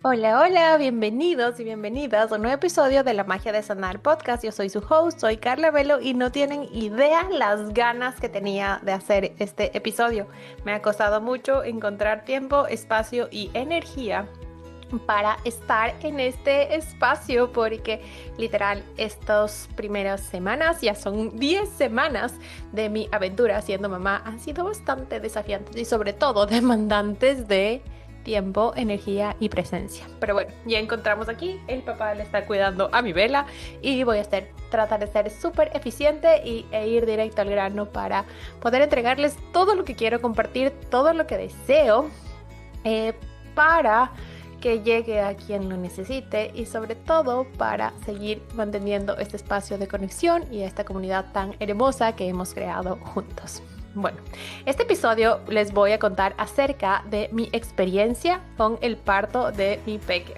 Hola, hola, bienvenidos y bienvenidas a un nuevo episodio de La Magia de Sanar Podcast. Yo soy su host, soy Carla Velo y no tienen idea las ganas que tenía de hacer este episodio. Me ha costado mucho encontrar tiempo, espacio y energía para estar en este espacio porque literal estas primeras semanas, ya son 10 semanas de mi aventura siendo mamá, han sido bastante desafiantes y sobre todo demandantes de tiempo, energía y presencia. Pero bueno, ya encontramos aquí, el papá le está cuidando a mi vela y voy a tratar de ser súper eficiente e ir directo al grano para poder entregarles todo lo que quiero compartir, todo lo que deseo para que llegue a quien lo necesite y sobre todo para seguir manteniendo este espacio de conexión y esta comunidad tan hermosa que hemos creado juntos. Bueno, este episodio les voy a contar acerca de mi experiencia con el parto de mi peque.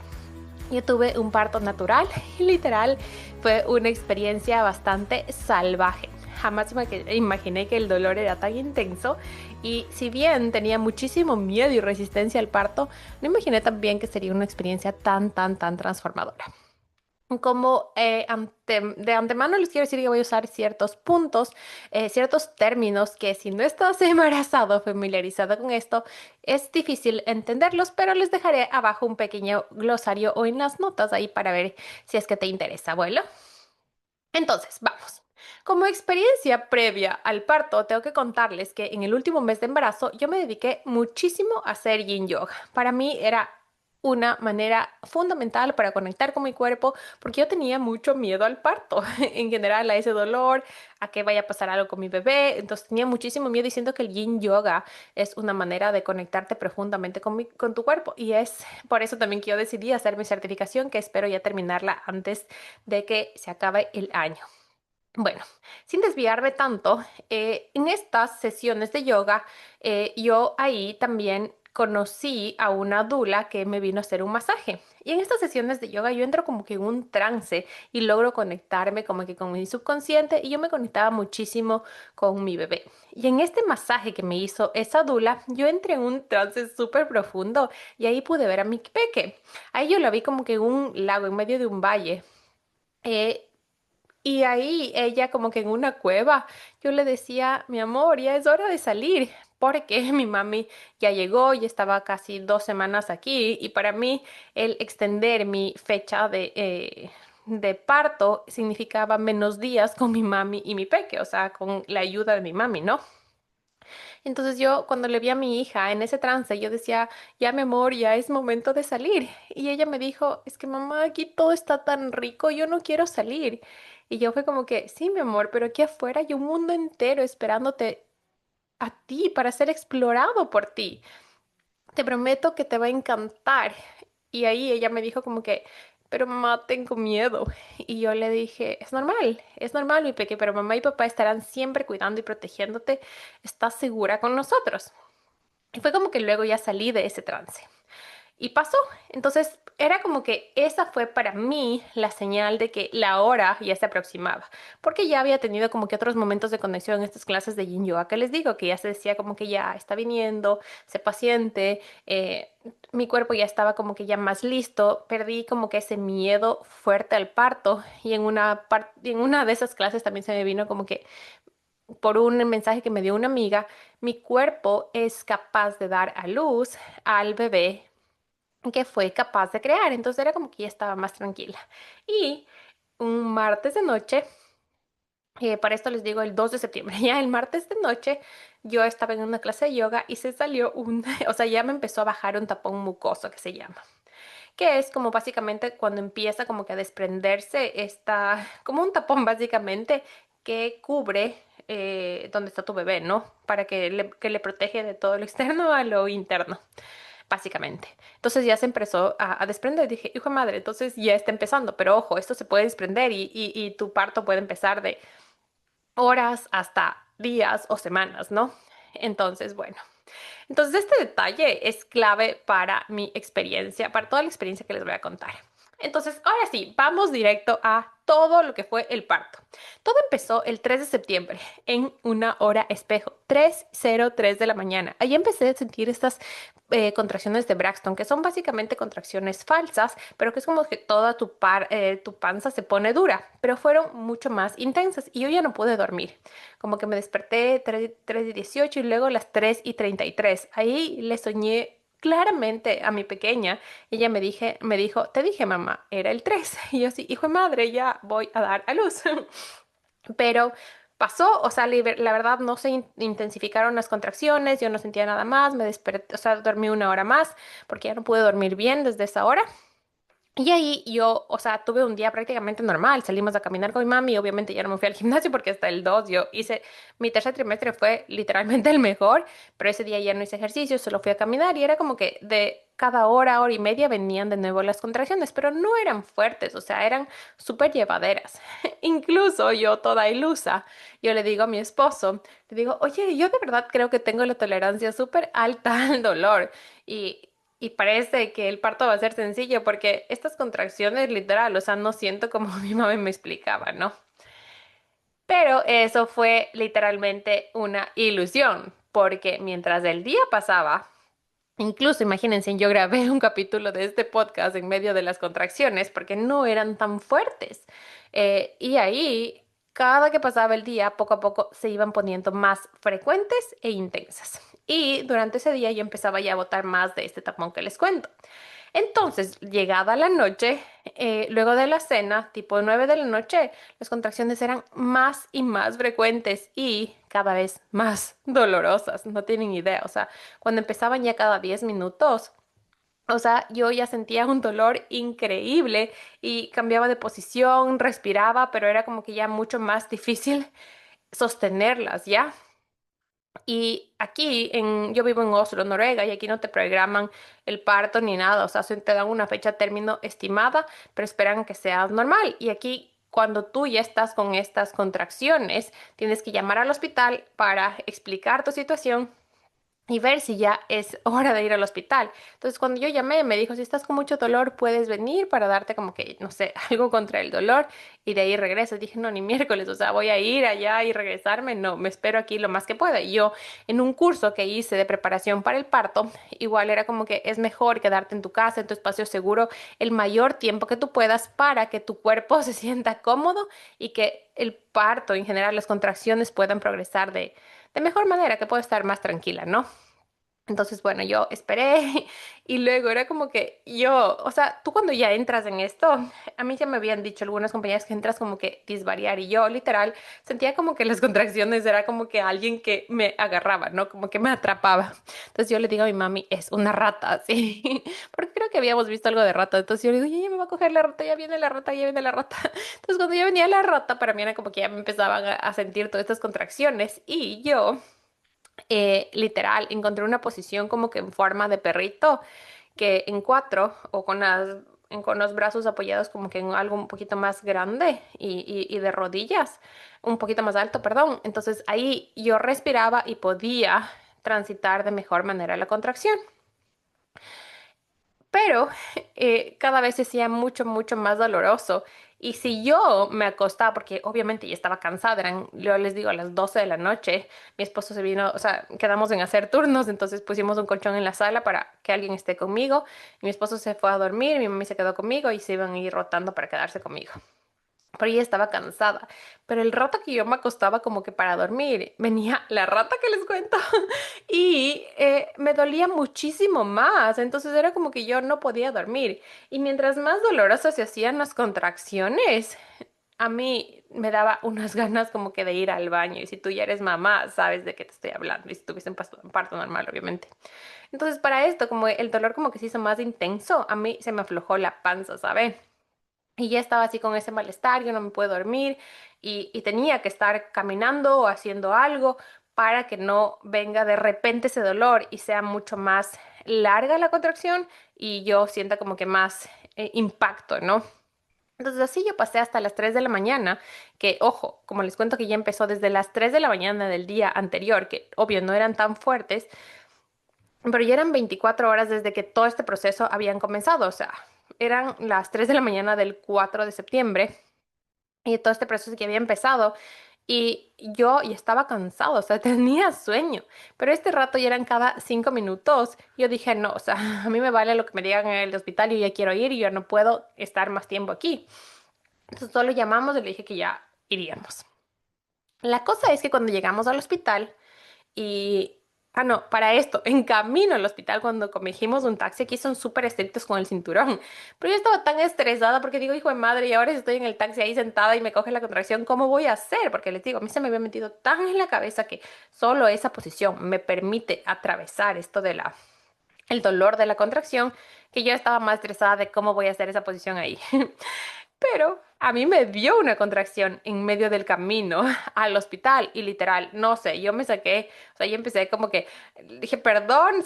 Yo tuve un parto natural y literal fue una experiencia bastante salvaje. Jamás me imaginé que el dolor era tan intenso y si bien tenía muchísimo miedo y resistencia al parto, no imaginé también que sería una experiencia tan transformadora. Como de antemano les quiero decir que voy a usar ciertos puntos, ciertos términos que si no estás embarazado o familiarizado con esto, es difícil entenderlos, pero les dejaré abajo un pequeño glosario o en las notas ahí para ver si es que te interesa, abuelo. Entonces, vamos. Como experiencia previa al parto, tengo que contarles que en el último mes de embarazo yo me dediqué muchísimo a hacer yin yoga. Para mí era una manera fundamental para conectar con mi cuerpo porque yo tenía mucho miedo al parto, en general a ese dolor, a que vaya a pasar algo con mi bebé. Entonces tenía muchísimo miedo diciendo que el yin yoga es una manera de conectarte profundamente con tu cuerpo y es por eso también que yo decidí hacer mi certificación que espero ya terminarla antes de que se acabe el año. Bueno, sin desviarme tanto, en estas sesiones de yoga, yo ahí también conocí a una dula que me vino a hacer un masaje. Y en estas sesiones de yoga yo entro como que en un trance y logro conectarme como que con mi subconsciente y yo me conectaba muchísimo con mi bebé. Y en este masaje que me hizo esa dula, yo entré en un trance súper profundo y ahí pude ver a mi peque. Ahí yo la vi como que en un lago, en medio de un valle. Eh, y ahí ella como que en una cueva, yo le decía, mi amor, ya es hora de salir, porque mi mami ya llegó y estaba casi 2 semanas aquí y para mí el extender mi fecha de parto significaba menos días con mi mami y mi peque, o sea, con la ayuda de mi mami, ¿no? Entonces yo cuando le vi a mi hija en ese trance, yo decía, ya mi amor, ya es momento de salir. Y ella me dijo, es que mamá, aquí todo está tan rico, yo no quiero salir. Y yo fue como que, sí, mi amor, pero aquí afuera hay un mundo entero esperándote a ti para ser explorado por ti. Te prometo que te va a encantar. Y ahí ella me dijo como que, pero mamá, tengo miedo. Y yo le dije, es normal, mi peque, pero mamá y papá estarán siempre cuidando y protegiéndote. ¿Estás segura con nosotros? Y fue como que luego ya salí de ese trance. Y pasó. Entonces era como que esa fue para mí la señal de que la hora ya se aproximaba, porque ya había tenido como que otros momentos de conexión en estas clases de Yin Yoga que les digo, que ya se decía como que ya está viniendo, sé paciente, mi cuerpo ya estaba como que ya más listo, perdí como que ese miedo fuerte al parto y en una de esas clases también se me vino como que por un mensaje que me dio una amiga, mi cuerpo es capaz de dar a luz al bebé que fue capaz de crear. Entonces era como que ya estaba más tranquila. Y un martes de noche, para esto les digo el 2 de septiembre, ya el martes de noche yo estaba en una clase de yoga y se salió o sea, ya me empezó a bajar un tapón mucoso que se llama, que es como básicamente cuando empieza como que a desprenderse como un tapón básicamente que cubre donde está tu bebé, ¿no? Para que le protege de todo lo externo a lo interno básicamente. Entonces ya se empezó a desprender. Dije, hijo de madre, entonces ya está empezando, pero ojo, esto se puede desprender y tu parto puede empezar de horas hasta días o semanas, ¿no? Entonces, bueno. Entonces este detalle es clave para mi experiencia, para toda la experiencia que les voy a contar. Entonces, ahora sí, vamos directo a todo lo que fue el parto. Todo empezó el 3 de septiembre en una hora espejo, 3:03 de la mañana. Ahí empecé a sentir estas contracciones de Braxton, que son básicamente contracciones falsas, pero que es como que toda tu panza se pone dura, pero fueron mucho más intensas y yo ya no pude dormir. Como que me desperté 3:18 y luego las 3:33. Ahí le soñé claramente a mi pequeña. Ella me dijo, te dije, mamá, era el 3. Y yo sí, hijo de madre, ya voy a dar a luz. Pero pasó, o sea, la verdad no se intensificaron las contracciones, yo no sentía nada más, me desperté, o sea, dormí una hora más porque ya no pude dormir bien desde esa hora. Y ahí yo, o sea, tuve un día prácticamente normal. Salimos a caminar con mi mami. Obviamente ya no me fui al gimnasio porque hasta el 2 yo hice, mi tercer trimestre fue literalmente el mejor, pero ese día ya no hice ejercicio, solo fui a caminar y era como que de cada hora, hora y media venían de nuevo las contracciones, pero no eran fuertes, o sea, eran súper llevaderas. Incluso yo toda ilusa, yo le digo a mi esposo, le digo, oye, yo de verdad creo que tengo la tolerancia súper alta al dolor. Y parece que el parto va a ser sencillo porque estas contracciones literal, o sea, no siento como mi mamá me explicaba, ¿no? Pero eso fue literalmente una ilusión, porque mientras el día pasaba, incluso imagínense, yo grabé un capítulo de este podcast en medio de las contracciones porque no eran tan fuertes. Y ahí, cada que pasaba el día, poco a poco se iban poniendo más frecuentes e intensas. Y durante ese día yo empezaba ya a botar más de este tapón que les cuento. Entonces, llegada la noche, luego de la cena, tipo 9 de la noche, las contracciones eran más y más frecuentes y cada vez más dolorosas. No tienen idea. O sea, cuando empezaban ya cada 10 minutos, o sea, yo ya sentía un dolor increíble y cambiaba de posición, respiraba, pero era como que ya mucho más difícil sostenerlas, ¿ya? Y aquí, yo vivo en Oslo, Noruega, y aquí no te programan el parto ni nada, o sea, te dan una fecha término estimada, pero esperan que sea normal. Y aquí, cuando tú ya estás con estas contracciones, tienes que llamar al hospital para explicar tu situación y ver si ya es hora de ir al hospital. Entonces, cuando yo llamé, me dijo, si estás con mucho dolor, puedes venir para darte como que, no sé, algo contra el dolor y de ahí regresas. Dije, no, ni miércoles, o sea, voy a ir allá y regresarme. No, me espero aquí lo más que pueda. Y yo, en un curso que hice de preparación para el parto, igual era como que es mejor quedarte en tu casa, en tu espacio seguro, el mayor tiempo que tú puedas para que tu cuerpo se sienta cómodo y que el parto, en general, las contracciones puedan progresar de mejor manera, que puedo estar más tranquila, ¿no? Entonces, bueno, yo esperé y luego era como que yo, o sea, tú cuando ya entras en esto, a mí ya me habían dicho algunas compañeras que entras como que disvariar y yo literal sentía como que las contracciones era como que alguien que me agarraba, ¿no? Como que me atrapaba. Entonces yo le digo a mi mami, es una rata, así, porque creo que habíamos visto algo de rata. Entonces yo le digo, ya me va a coger la rata, ya viene la rata, ya viene la rata. Entonces cuando ya venía la rata, para mí era como que ya me empezaban a sentir todas estas contracciones y yo literal, encontré una posición como que en forma de perrito, que en cuatro o con los brazos apoyados como que en algo un poquito más grande y de rodillas, un poquito más alto, perdón. Entonces ahí yo respiraba y podía transitar de mejor manera la contracción. Pero cada vez se hacía mucho, mucho más doloroso. Y si yo me acostaba, porque obviamente ya estaba cansada, yo les digo, a las 12 de la noche, mi esposo se vino, o sea, quedamos en hacer turnos, entonces pusimos un colchón en la sala para que alguien esté conmigo. Y mi esposo se fue a dormir, mi mamá se quedó conmigo y se iban a ir rotando para quedarse conmigo, pero ella estaba cansada. Pero el rato que yo me acostaba como que para dormir, venía la rata que les cuento y me dolía muchísimo más. Entonces era como que yo no podía dormir. Y mientras más dolorosas se hacían las contracciones, a mí me daba unas ganas como que de ir al baño. Y si tú ya eres mamá, sabes de qué te estoy hablando. Y si tuviste un parto normal, obviamente. Entonces para esto, como el dolor como que se hizo más intenso, a mí se me aflojó la panza, ¿sabes? Y ya estaba así con ese malestar, yo no me puedo dormir y tenía que estar caminando o haciendo algo para que no venga de repente ese dolor y sea mucho más larga la contracción y yo sienta como que más impacto, ¿no? Entonces así yo pasé hasta las 3 de la mañana, que ojo, como les cuento que ya empezó desde las 3 de la mañana del día anterior, que obvio no eran tan fuertes, pero ya eran 24 horas desde que todo este proceso habían comenzado, o sea, eran las 3 de la mañana del 4 de septiembre y todo este proceso que había empezado. Y yo ya estaba cansado, o sea, tenía sueño, pero este rato ya eran cada 5 minutos. Yo dije, no, o sea, a mí me vale lo que me digan en el hospital, yo ya quiero ir y yo no puedo estar más tiempo aquí. Entonces solo llamamos y le dije que ya iríamos. La cosa es que cuando llegamos al hospital y... Ah, no, para esto, en camino al hospital, cuando cogimos un taxi, aquí son súper estrictos con el cinturón. Pero yo estaba tan estresada porque digo, hijo de madre, y ahora estoy en el taxi ahí sentada y me coge la contracción, ¿cómo voy a hacer? Porque les digo, a mí se me había metido tan en la cabeza que solo esa posición me permite atravesar esto de el dolor de la contracción, que yo estaba más estresada de cómo voy a hacer esa posición ahí. Pero a mí me dio una contracción en medio del camino al hospital y literal, no sé, yo me saqué, o sea, yo empecé como que dije, perdón,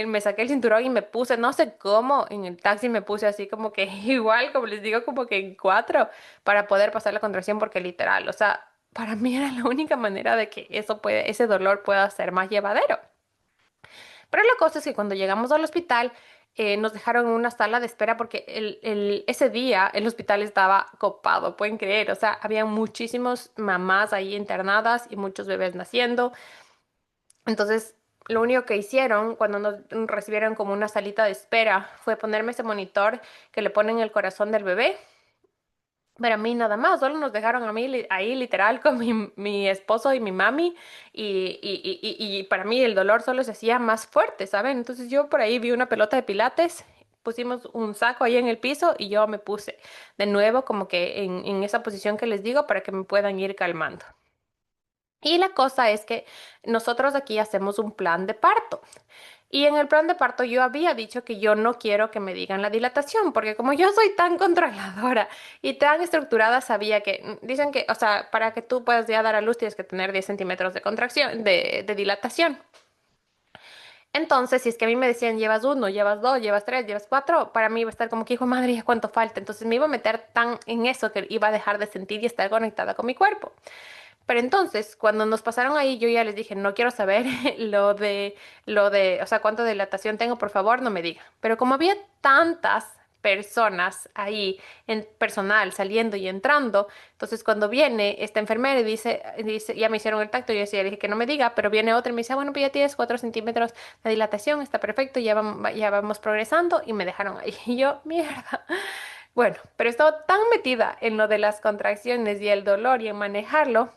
me saqué el cinturón y me puse, no sé cómo, en el taxi me puse así como que igual, como les digo, como que en cuatro para poder pasar la contracción porque literal, o sea, para mí era la única manera de que ese dolor pueda ser más llevadero. Pero la cosa es que cuando llegamos al hospital, nos dejaron en una sala de espera porque ese día el hospital estaba copado, pueden creer. O sea, había muchísimas mamás ahí internadas y muchos bebés naciendo. Entonces, lo único que hicieron cuando nos recibieron como una salita de espera fue ponerme ese monitor que le ponen el corazón del bebé. Pero a mí nada más, solo nos dejaron a mí ahí literal con mi esposo y mi mami y para mí el dolor solo se hacía más fuerte, ¿saben? Entonces yo por ahí vi una pelota de pilates, pusimos un saco ahí en el piso y yo me puse de nuevo como que en esa posición que les digo para que me puedan ir calmando. Y la cosa es que nosotros aquí hacemos un plan de parto. Y en el plan de parto yo había dicho que yo no quiero que me digan la dilatación, porque como yo soy tan controladora y tan estructurada, sabía que dicen que, o sea, para que tú puedas ya dar a luz tienes que tener 10 centímetros de contracción, de dilatación. Entonces, si es que a mí me decían llevas uno, llevas dos, llevas tres, llevas cuatro, para mí iba a estar como que hijo de madre, ¿ya cuánto falta? Entonces me iba a meter tan en eso que iba a dejar de sentir y estar conectada con mi cuerpo. Pero entonces, cuando nos pasaron ahí, yo ya les dije, no quiero saber o sea, cuánto dilatación tengo, por favor, no me diga. Pero como había tantas personas ahí en personal saliendo y entrando, entonces cuando viene esta enfermera y dice, ya me hicieron el tacto, yo decía, le dije que no me diga, pero viene otra y me dice, bueno, pues ya tienes 4 centímetros de dilatación, está perfecto, ya vamos progresando y me dejaron ahí. Y yo, mierda. Bueno, pero estaba tan metida en lo de las contracciones y el dolor y en manejarlo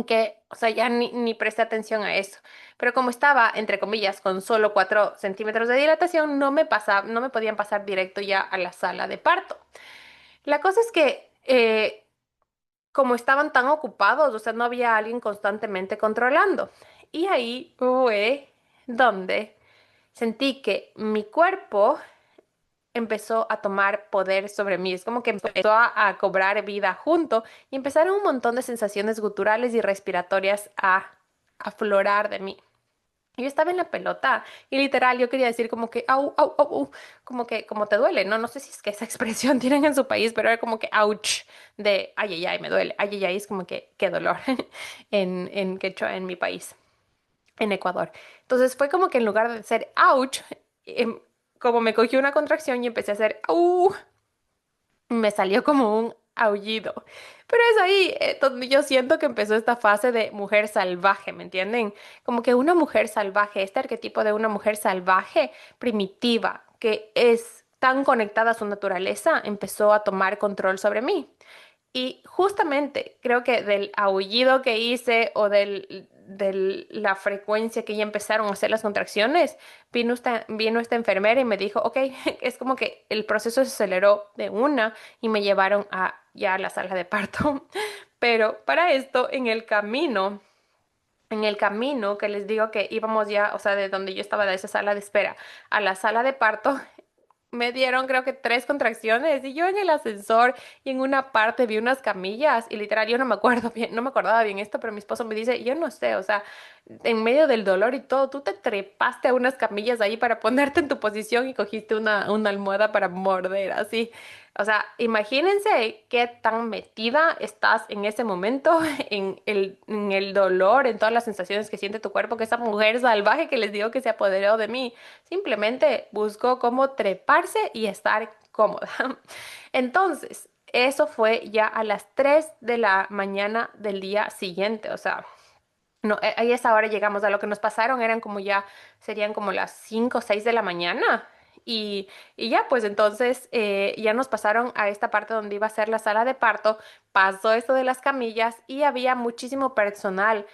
que, o sea, ya ni presté atención a eso. Pero como estaba, entre comillas, con solo 4 centímetros de dilatación, no me podían pasar directo ya a la sala de parto. La cosa es que, como estaban tan ocupados, o sea, no había alguien constantemente controlando. Y ahí fue donde sentí que mi cuerpo empezó a tomar poder sobre mí. Es como que empezó a cobrar vida junto y empezaron un montón de sensaciones guturales y respiratorias a aflorar de mí. Yo estaba en la pelota y literal yo quería decir como que au, au, au, au, como que como te duele, ¿no? No sé si es que esa expresión tienen en su país, pero era como que ouch, de ay, ay, ay, me duele. Ay, ay, ay, es como que qué dolor en quechua en mi país, en Ecuador. Entonces fue como que en lugar de ser ouch, como me cogió una contracción y empecé a hacer me salió como un aullido. Pero es ahí donde yo siento que empezó esta fase de mujer salvaje, ¿me entienden? Como que una mujer salvaje, este arquetipo de una mujer salvaje, primitiva, que es tan conectada a su naturaleza, empezó a tomar control sobre mí. Y justamente creo que del aullido que hice o de la frecuencia que ya empezaron a hacer las contracciones, vino esta enfermera y me dijo, ok, es como que el proceso se aceleró de una y me llevaron ya a la sala de parto. Pero para esto, en el camino que les digo que íbamos ya, o sea, de donde yo estaba de esa sala de espera a la sala de parto, me dieron creo que 3 contracciones y yo en el ascensor y en una parte vi unas camillas y literal yo no me acuerdo bien, no me acordaba bien esto, pero mi esposo me dice, yo no sé, o sea, en medio del dolor y todo, tú te trepaste a unas camillas ahí para ponerte en tu posición y cogiste una almohada para morder así. O sea, imagínense qué tan metida estás en ese momento, en el dolor, en todas las sensaciones que siente tu cuerpo, que esa mujer salvaje que les digo que se apoderó de mí, simplemente buscó cómo treparse y estar incómoda. Entonces, eso fue ya a las 3 de la mañana del día siguiente, o sea, no, a esa hora llegamos. A lo que nos pasaron eran como ya, serían como las 5 o 6 de la mañana. Y ya, pues entonces ya nos pasaron a esta parte donde iba a ser la sala de parto. Pasó esto de las camillas y había muchísimo personal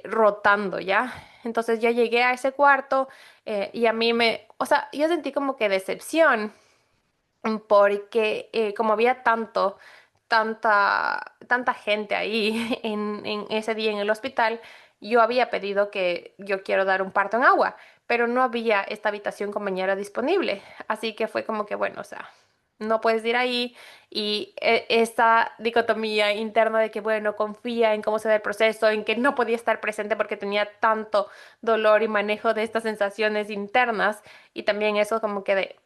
rotando, ¿ya? Entonces ya llegué a ese cuarto y a mí o sea, yo sentí como que decepción porque como había tanta gente ahí en ese día en el hospital, yo había pedido que yo quiero dar un parto en agua, pero no había esta habitación con bañera disponible. Así que fue como que, bueno, o sea, no puedes ir ahí y esta dicotomía interna de que, bueno, confía en cómo se da el proceso, en que no podía estar presente porque tenía tanto dolor y manejo de estas sensaciones internas y también eso como que de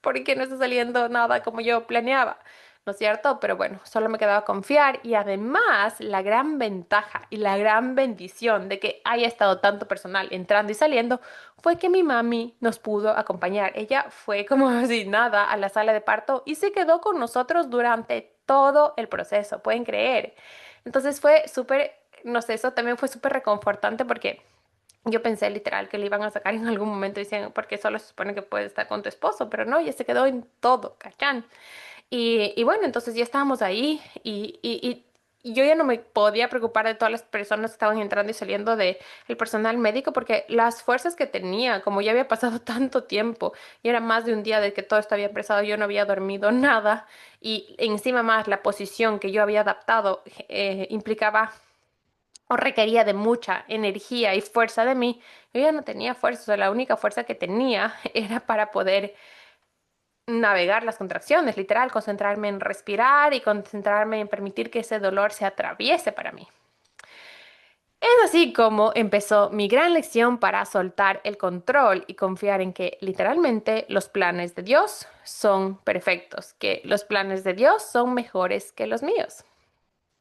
porque no está saliendo nada como yo planeaba, ¿no es cierto? Pero bueno, solo me quedaba confiar y además la gran ventaja y la gran bendición de que haya estado tanto personal entrando y saliendo fue que mi mami nos pudo acompañar. Ella fue como si nada a la sala de parto y se quedó con nosotros durante todo el proceso, pueden creer. Entonces fue súper, no sé, eso también fue súper reconfortante porque yo pensé literal que le iban a sacar en algún momento, dicen, porque solo se supone que puedes estar con tu esposo, pero no, ya se quedó en todo, ¿cachán? Y bueno, entonces ya estábamos ahí y yo ya no me podía preocupar de todas las personas que estaban entrando y saliendo del personal médico porque las fuerzas que tenía, como ya había pasado tanto tiempo y era más de un día de que todo esto había empezado, yo no había dormido nada y encima más la posición que yo había adaptado implicaba o requería de mucha energía y fuerza de mí, yo ya no tenía fuerza, o sea, la única fuerza que tenía era para poder navegar las contracciones, literal, concentrarme en respirar y concentrarme en permitir que ese dolor se atraviese para mí. Es así como empezó mi gran lección para soltar el control y confiar en que literalmente los planes de Dios son perfectos, que los planes de Dios son mejores que los míos.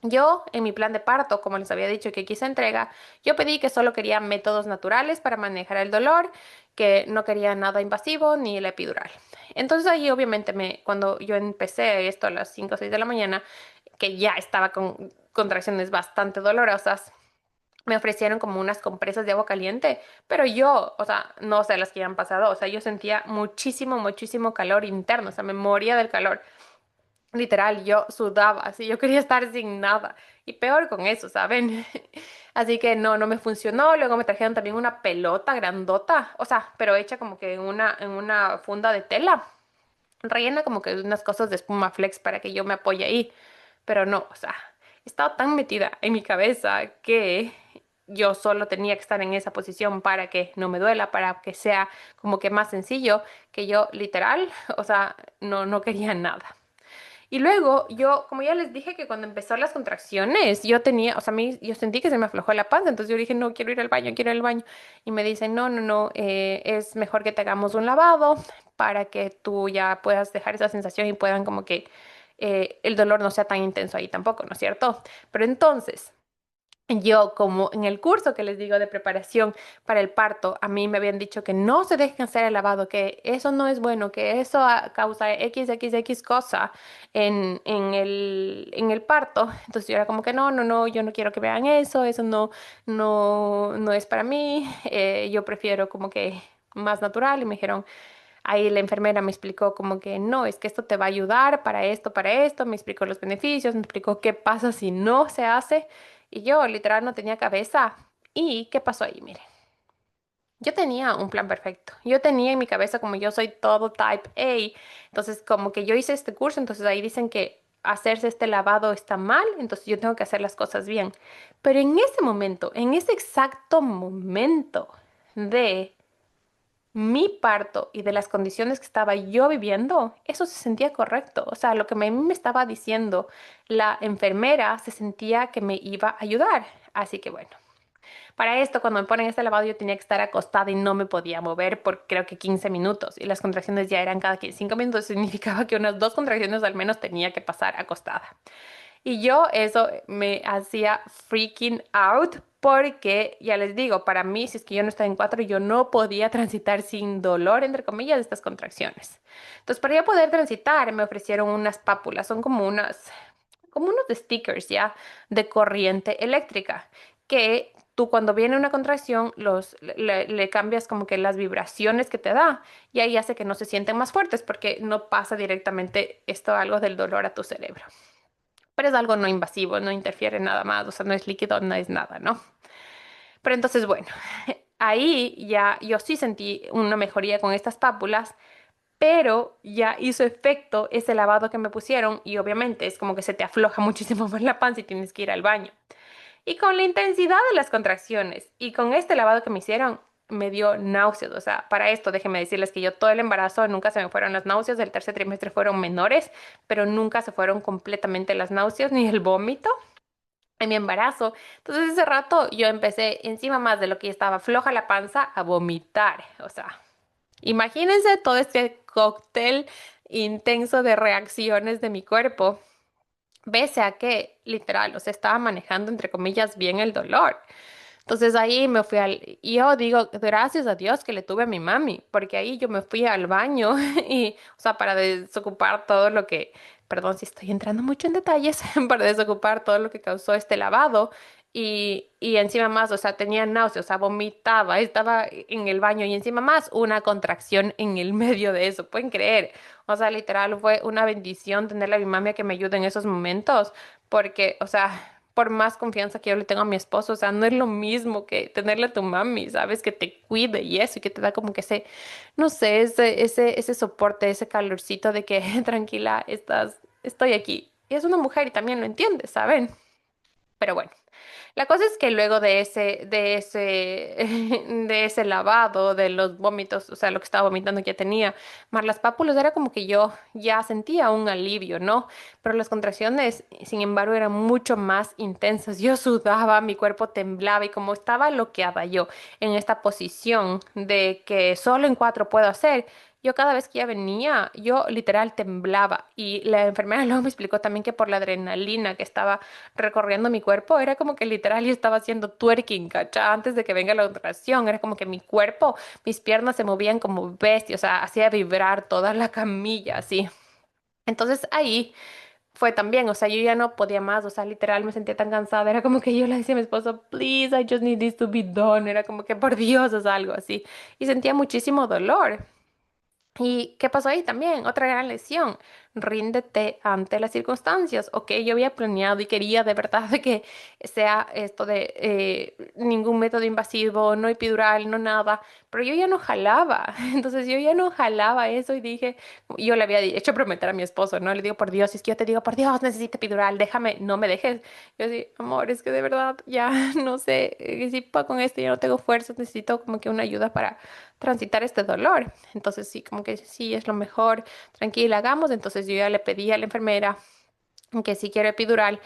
Yo, en mi plan de parto, como les había dicho que quise entrega, yo pedí que solo quería métodos naturales para manejar el dolor, que no quería nada invasivo ni la epidural. Entonces ahí obviamente cuando yo empecé esto a las 5 o 6 de la mañana, que ya estaba con contracciones bastante dolorosas, me ofrecieron como unas compresas de agua caliente, pero yo, o sea, no sé las que ya han pasado, o sea, yo sentía muchísimo, muchísimo calor interno, o sea, me moría del calor. Literal, yo sudaba, así yo quería estar sin nada. Y peor con eso, ¿saben? Así que no, no me funcionó. Luego me trajeron también una pelota grandota, o sea, pero hecha como que en una funda de tela, rellena como que de unas cosas de espuma flex para que yo me apoye ahí. Pero no, o sea, estaba tan metida en mi cabeza que yo solo tenía que estar en esa posición para que no me duela, para que sea como que más sencillo, que yo literal, o sea, no quería nada. Y luego yo, como ya les dije que cuando empezó las contracciones, yo tenía, o sea, yo sentí que se me aflojó la panza, entonces yo dije, no, quiero ir al baño, quiero ir al baño. Y me dicen, no, no, no, es mejor que te hagamos un lavado para que tú ya puedas dejar esa sensación y puedan como que el dolor no sea tan intenso ahí tampoco, ¿no es cierto? Pero entonces... Yo, como en el curso que les digo de preparación para el parto, a mí me habían dicho que no se dejen hacer el lavado, que eso no es bueno, que eso causa XXX cosa en el parto. Entonces yo era como que no, no, no, yo no quiero que vean eso no es para mí, yo prefiero como que más natural y me dijeron, ahí la enfermera me explicó como que no, es que esto te va a ayudar para esto, me explicó los beneficios, me explicó qué pasa si no se hace. Y yo literal no tenía cabeza. ¿Y qué pasó ahí? Miren, yo tenía un plan perfecto. Yo tenía en mi cabeza como yo soy todo type A. Entonces como que yo hice este curso, entonces ahí dicen que hacerse este lavado está mal, entonces yo tengo que hacer las cosas bien. Pero en ese momento, en ese exacto momento de mi parto y de las condiciones que estaba yo viviendo, eso se sentía correcto. O sea, lo que me estaba diciendo la enfermera se sentía que me iba a ayudar. Así que bueno, para esto cuando me ponen este lavado yo tenía que estar acostada y no me podía mover por creo que 15 minutos y las contracciones ya eran cada 5 minutos. Significaba que unas 2 contracciones al menos tenía que pasar acostada. Y yo eso me hacía freaking out porque ya les digo, para mí, si es que yo no estaba en cuatro, yo no podía transitar sin dolor, entre comillas, de estas contracciones. Entonces, para yo poder transitar, me ofrecieron unas pápulas, son como unos stickers ya de corriente eléctrica, que tú cuando viene una contracción le cambias como que las vibraciones que te da y ahí hace que no se sienten más fuertes porque no pasa directamente esto algo del dolor a tu cerebro. Pero es algo no invasivo, no interfiere nada más, o sea, no es líquido, no es nada, ¿no? Pero entonces, bueno, ahí ya yo sí sentí una mejoría con estas pápulas, pero ya hizo efecto ese lavado que me pusieron y obviamente es como que se te afloja muchísimo más la panza y tienes que ir al baño. Y con la intensidad de las contracciones y con este lavado que me hicieron, me dio náuseas. O sea, para esto déjenme decirles que yo todo el embarazo nunca se me fueron las náuseas, el tercer trimestre fueron menores, pero nunca se fueron completamente las náuseas ni el vómito en mi embarazo. Entonces ese rato yo empecé encima más de lo que ya estaba floja la panza a vomitar. O sea, imagínense todo este cóctel intenso de reacciones de mi cuerpo, pese a que literal, o sea, estaba manejando entre comillas bien el dolor. Entonces ahí me fui y yo digo, gracias a Dios que le tuve a mi mami, porque ahí yo me fui al baño y, o sea, para desocupar todo lo que, perdón si estoy entrando mucho en detalles, para desocupar todo lo que causó este lavado y encima más, o sea, tenía náuseas, o sea, vomitaba, estaba en el baño y encima más una contracción en el medio de eso, ¿pueden creer? O sea, literal fue una bendición tenerle a mi mami a que me ayude en esos momentos, porque, o sea, por más confianza que yo le tengo a mi esposo, o sea, no es lo mismo que tenerle a tu mami, ¿sabes? Que te cuide y eso, y que te da como que ese, no sé, ese soporte, ese calorcito de que tranquila, estoy aquí. Y es una mujer y también lo entiende, ¿saben? Pero bueno. La cosa es que luego de ese lavado, de los vómitos, o sea, lo que estaba vomitando que ya tenía, más las pápulas, era como que yo ya sentía un alivio, ¿no? Pero las contracciones, sin embargo, eran mucho más intensas. Yo sudaba, mi cuerpo temblaba y como estaba bloqueada yo en esta posición de que solo en cuatro puedo hacer, yo cada vez que ella venía, yo literal temblaba y la enfermera luego me explicó también que por la adrenalina que estaba recorriendo mi cuerpo, era como que literal yo estaba haciendo twerking, ¿cachá? Antes de que venga la contracción, era como que mi cuerpo, mis piernas se movían como bestias, o sea, hacía vibrar toda la camilla, así. Entonces ahí fue también, o sea, yo ya no podía más, o sea, literal me sentía tan cansada, era como que yo le decía a mi esposo, please, I just need this to be done, era como que por Dios, o sea, algo así, y sentía muchísimo dolor. ¿Y qué pasó ahí también? Otra gran lección. Ríndete ante las circunstancias. Ok, yo había planeado y quería de verdad de que sea esto de ningún método invasivo, no epidural, no nada, pero yo ya no jalaba. Entonces yo ya no jalaba eso y dije, yo le había hecho prometer a mi esposo, ¿no? Le digo, por Dios, si es que yo te digo, por Dios, necesito epidural, déjame, no me dejes. Yo sí, amor, es que de verdad ya no sé, si puedo con esto, ya no tengo fuerzas, necesito como que una ayuda para transitar este dolor. Entonces sí, como que sí, es lo mejor, tranquila, hagamos. Entonces yo ya le pedí a la enfermera que sí quiero epidural,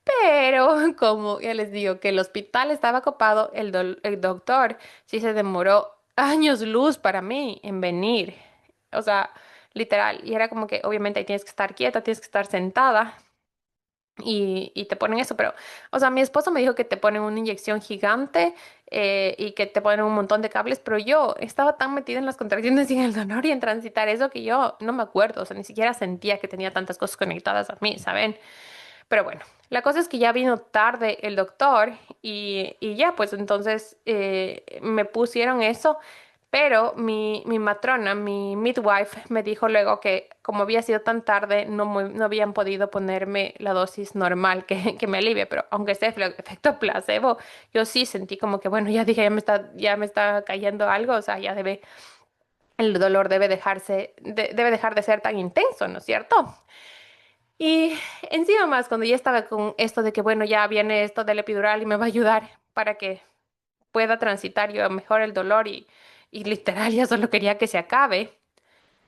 pero como ya les digo que el hospital estaba copado, el doctor sí se demoró años luz para mí en venir. O sea, literal. Y era como que obviamente ahí tienes que estar quieta, tienes que estar sentada y te ponen eso, pero, o sea, mi esposo me dijo que te ponen una inyección gigante y que te ponen un montón de cables, pero yo estaba tan metida en las contracciones y en el dolor y en transitar eso que yo no me acuerdo, o sea, ni siquiera sentía que tenía tantas cosas conectadas a mí, ¿saben? Pero bueno, la cosa es que ya vino tarde el doctor y ya, pues entonces me pusieron eso, pero mi matrona, mi midwife, me dijo luego que como había sido tan tarde, no habían podido ponerme la dosis normal que me alivia, pero aunque sea efecto placebo, yo sí sentí como que, bueno, ya dije, ya me está cayendo algo, o sea, el dolor debe dejar de ser tan intenso, ¿no es cierto? Y encima más, cuando ya estaba con esto de que, bueno, ya viene esto del epidural y me va a ayudar para que pueda transitar yo mejor el dolor y literal ya solo quería que se acabe,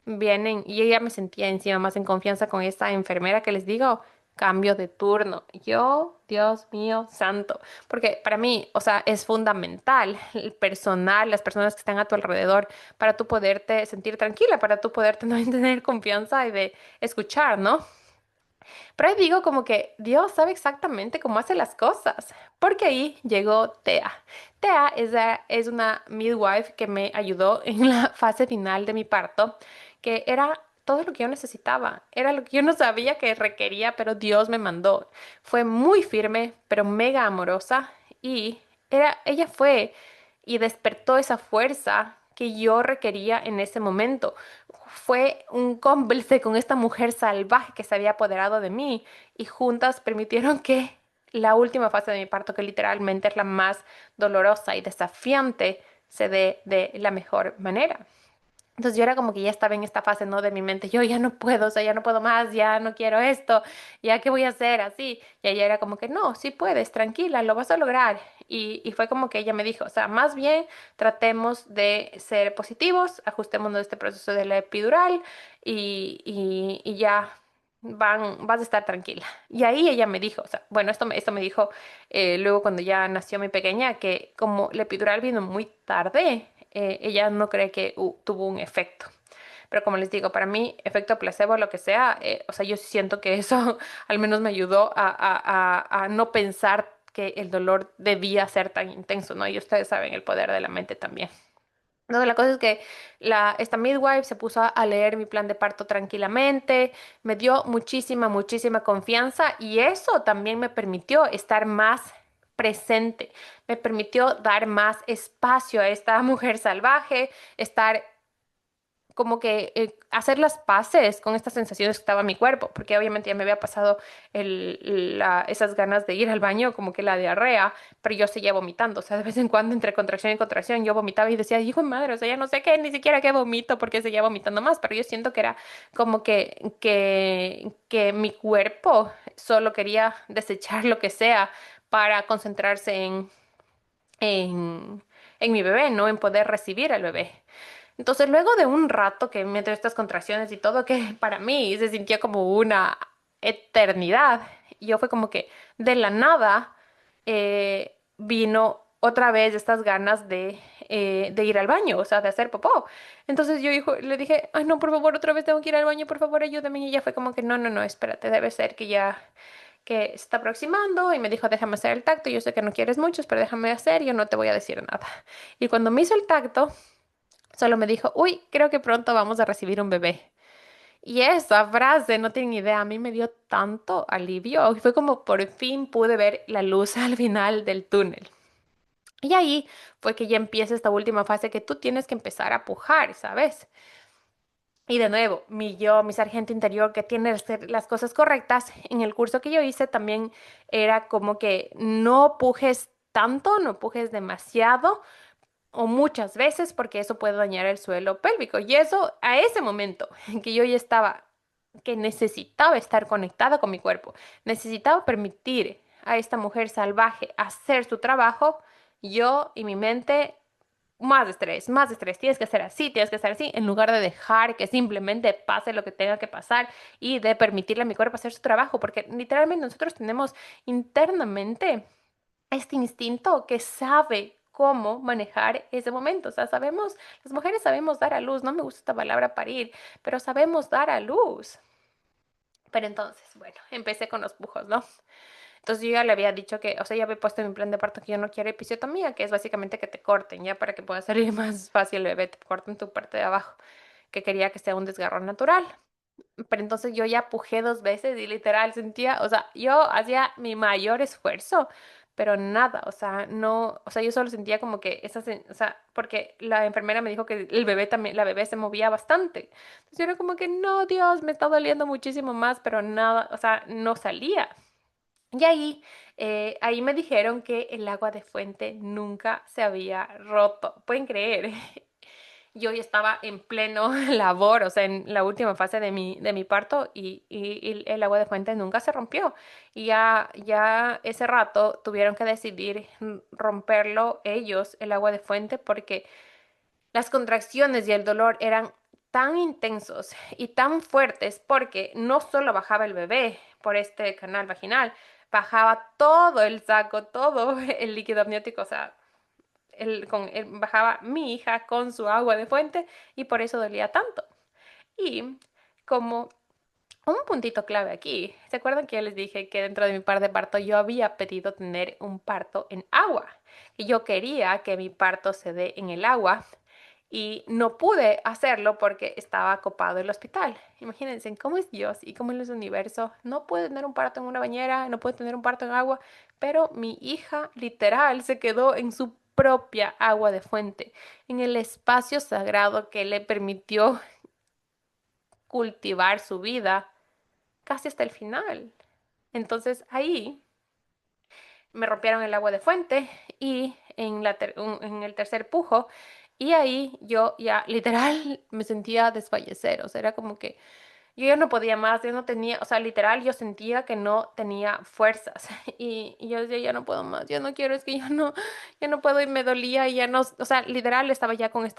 vienen y yo ya me sentía encima más en confianza con esta enfermera que les digo, cambio de turno. Yo, Dios mío, santo, porque para mí, o sea, es fundamental el personal, las personas que están a tu alrededor para tú poderte sentir tranquila, para tú poderte también tener confianza y de escuchar, ¿no? Pero ahí digo como que Dios sabe exactamente cómo hace las cosas, porque ahí llegó Tea. Tea es una midwife que me ayudó en la fase final de mi parto, que era todo lo que yo necesitaba, era lo que yo no sabía que requería, pero Dios me mandó. Fue muy firme, pero mega amorosa y ella fue y despertó esa fuerza que yo requería en ese momento. Fue un cómplice con esta mujer salvaje que se había apoderado de mí y juntas permitieron que la última fase de mi parto, que literalmente es la más dolorosa y desafiante, se dé de la mejor manera. Entonces yo era como que ya estaba en esta fase, ¿no? De mi mente, yo ya no puedo, o sea, ya no puedo más, ya no quiero esto, ya qué voy a hacer así. Y ella era como que, no, sí puedes, tranquila, lo vas a lograr. Y fue como que ella me dijo, o sea, más bien tratemos de ser positivos, ajustémonos este proceso de la epidural y ya vas a estar tranquila. Y ahí ella me dijo, o sea, bueno, esto me dijo luego cuando ya nació mi pequeña, que como la epidural vino muy tarde, ella no cree que tuvo un efecto. Pero como les digo, para mí, efecto placebo, lo que sea, o sea, yo sí siento que eso al menos me ayudó a no pensar que el dolor debía ser tan intenso, ¿no? Y ustedes saben el poder de la mente también. No, la cosa es que esta midwife se puso a leer mi plan de parto tranquilamente, me dio muchísima confianza y eso también me permitió estar más presente, me permitió dar más espacio a esta mujer salvaje, estar como que hacer las paces con estas sensaciones que estaba en mi cuerpo, porque obviamente ya me había pasado esas ganas de ir al baño, como que la diarrea, pero yo seguía vomitando, o sea, de vez en cuando entre contracción y contracción yo vomitaba y decía, hijo de madre, o sea, ya no sé qué, ni siquiera qué vomito porque seguía vomitando más, pero yo siento que era como que mi cuerpo solo quería desechar lo que sea para concentrarse en, en mi bebé, ¿no? En poder recibir al bebé. Entonces, luego de un rato que me dio estas contracciones y todo, que para mí se sintió como una eternidad, yo fue como que de la nada vino otra vez estas ganas de ir al baño, o sea, de hacer popó. Entonces le dije, ay, no, por favor, otra vez tengo que ir al baño, por favor, ayúdame. Y ella fue como que, no, espérate, debe ser que ya que se está aproximando y me dijo, déjame hacer el tacto, yo sé que no quieres muchos, pero déjame hacer, yo no te voy a decir nada. Y cuando me hizo el tacto, solo me dijo, uy, creo que pronto vamos a recibir un bebé. Y esa frase, no tienen idea, a mí me dio tanto alivio. Y fue como por fin pude ver la luz al final del túnel. Y ahí fue que ya empieza esta última fase que tú tienes que empezar a pujar, ¿sabes? Y de nuevo, mi sargento interior que tiene que hacer las cosas correctas, en el curso que yo hice también era como que no pujes tanto, no pujes demasiado o muchas veces porque eso puede dañar el suelo pélvico. Y eso a ese momento en que yo ya estaba, que necesitaba estar conectada con mi cuerpo, necesitaba permitir a esta mujer salvaje hacer su trabajo, yo y mi mente más estrés, tienes que hacer así, en lugar de dejar que simplemente pase lo que tenga que pasar y de permitirle a mi cuerpo hacer su trabajo, porque literalmente nosotros tenemos internamente este instinto que sabe cómo manejar ese momento. O sea, sabemos, las mujeres sabemos dar a luz, no me gusta esta palabra parir, pero sabemos dar a luz. Pero entonces, bueno, empecé con los pujos, ¿no? Entonces yo ya le había dicho que, o sea, ya había puesto en mi plan de parto que yo no quiero episiotomía, que es básicamente que te corten, ya para que pueda salir más fácil el bebé, te corten tu parte de abajo, que quería que sea un desgarro natural. Pero entonces yo ya pujé 2 veces y literal sentía, o sea, yo hacía mi mayor esfuerzo, pero nada, o sea, no, o sea, yo solo sentía como que o sea, porque la enfermera me dijo que el bebé también, la bebé se movía bastante. Entonces yo era como que, no, Dios, me está doliendo muchísimo más, pero nada, o sea, no salía. Y ahí me dijeron que el agua de fuente nunca se había roto. ¿Pueden creer? Yo ya estaba en pleno labor, o sea, en la última fase de mi parto y el agua de fuente nunca se rompió. Y ya ese rato tuvieron que decidir romperlo ellos, el agua de fuente, porque las contracciones y el dolor eran tan intensos y tan fuertes porque no solo bajaba el bebé por este canal vaginal, bajaba todo el saco, todo el líquido amniótico, o sea, bajaba mi hija con su agua de fuente y por eso dolía tanto. Y como un puntito clave aquí. ¿Se acuerdan que yo les dije que dentro de mi parte de parto yo había pedido tener un parto en agua? Que yo quería que mi parto se dé en el agua y no pude hacerlo porque estaba copado el hospital. Imagínense cómo es Dios y cómo es el universo. No puede tener un parto en una bañera, no puede tener un parto en agua, pero mi hija literal se quedó en su propia agua de fuente, en el espacio sagrado que le permitió cultivar su vida casi hasta el final. Entonces ahí me rompieron el agua de fuente y en el tercer pujo, y ahí yo ya literal me sentía desfallecer, o sea, era como que yo ya no podía más, yo no tenía, o sea, literal yo sentía que no tenía fuerzas y yo decía, ya no puedo más, yo no quiero, es que ya no puedo y me dolía y ya no, o sea, literal estaba ya con